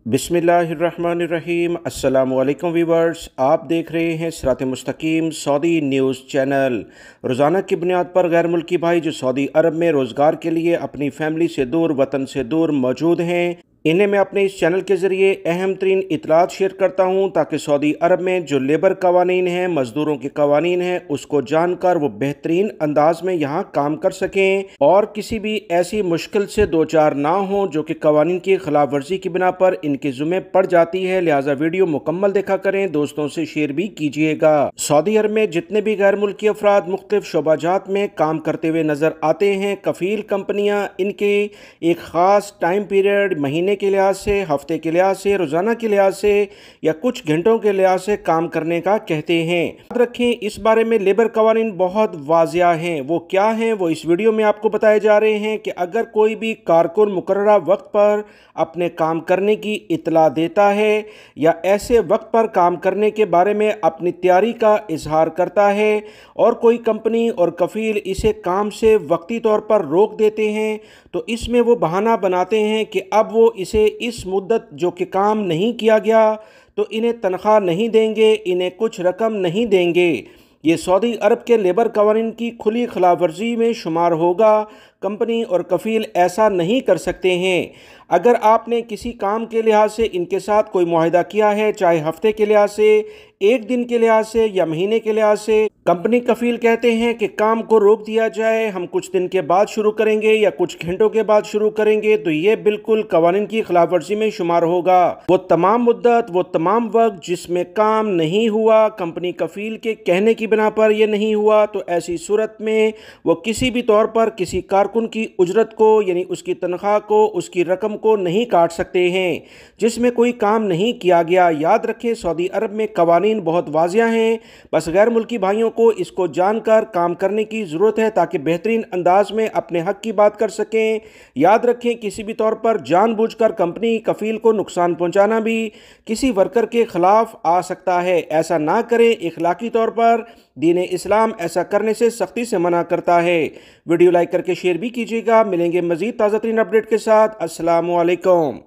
बिस्मिल्लाहिर्रहमानिर्रहीम। अस्सलामुअलैकुम वीवर्स, आप देख रहे हैं सिरात मुस्तकीम सऊदी न्यूज़ चैनल। रोज़ाना की बुनियाद पर गैर मुल्की भाई जो सऊदी अरब में रोज़गार के लिए अपनी फैमिली से दूर, वतन से दूर मौजूद हैं, इन्हें मैं अपने इस चैनल के ज़रिए अहम तरीन इतलात शेयर करता हूँ ताकि सऊदी अरब में जो लेबर कवानीन हैं, मज़दूरों के कवानीन हैं, उसको जानकर वो बेहतरीन अंदाज में यहाँ काम कर सकें और किसी भी ऐसी मुश्किल से दो चार ना हों जो कि कवानीन की खिलाफ वर्जी की बिना पर इनके ज़ुम्मे पड़ जाती है। लिहाजा वीडियो मुकम्मल देखा करें, दोस्तों से शेयर भी कीजिएगा। सऊदी अरब में जितने भी गैर मुल्की अफराद मुख्तलिफ शोबाजात में काम करते हुए नज़र आते हैं, कफ़ील कंपनियाँ इनके एक ख़ास टाइम पीरियड, महीने के लिहाज से, हफ्ते के लिहाज से, रोज़ाना के लिहाज से या कुछ घंटों के लिहाज से काम करने का कहते हैं। याद रखें, इस बारे में लेबर कवानीन बहुत वाज़िया हैं। वो क्या हैं वो इस वीडियो में आपको बताए जा रहे हैं कि अगर कोई भी कारकुन मुकर्ररा वक्त पर अपने काम करने की इतला देता है या ऐसे वक्त पर काम करने के बारे में अपनी तैयारी का इजहार करता है और कोई कंपनी और कफ़ील इसे काम से वक्ती तौर पर रोक देते हैं, तो इसमें वो बहाना बनाते हैं कि अब वो इसे इस मुद्दत जो कि काम नहीं किया गया तो इन्हें तनख्वाह नहीं देंगे, इन्हें कुछ रकम नहीं देंगे। ये सऊदी अरब के लेबर कवानीन की खुली खिलाफ वर्जी में शुमार होगा। कंपनी और कफ़ील ऐसा नहीं कर सकते हैं। अगर आपने किसी काम के लिहाज से इनके साथ कोई मुआहिदा किया है, चाहे हफ्ते के लिहाज से, एक दिन के लिहाज से या महीने के लिहाज से, कंपनी कफ़ील कहते हैं कि काम को रोक दिया जाए, हम कुछ दिन के बाद शुरू करेंगे या कुछ घंटों के बाद शुरू करेंगे, तो ये बिल्कुल कवानीन की खिलाफ वर्जी में शुमार होगा। वो तमाम मुद्दत, वो तमाम वक्त जिसमें काम नहीं हुआ, कंपनी कफ़ील के कहने की बिना पर यह नहीं हुआ, तो ऐसी सूरत में वो किसी भी तौर पर किसी कारकुन की उजरत को यानी उसकी तनख्वाह को, उसकी रकम को नहीं काट सकते हैं जिसमें कोई काम नहीं किया गया। याद रखें, सऊदी अरब में कवानीन बहुत वाज़िया हैं। बस गैर मुल्की भाइयों को इसको जानकर काम करने की ज़रूरत है ताकि बेहतरीन अंदाज में अपने हक़ की बात कर सकें। याद रखें, किसी भी तौर पर जानबूझकर कंपनी कफ़ील को नुकसान पहुँचाना भी किसी वर्कर के ख़िलाफ़ आ सकता है। ऐसा ना करें। इखलाकी तौर पर दीन इस्लाम ऐसा करने से सख्ती से मना करता है। वीडियो लाइक करके शेयर भी कीजिएगा। मिलेंगे मज़ीद ताज़ा तरीन अपडेट के साथ। अस्सलामु अलैकुम।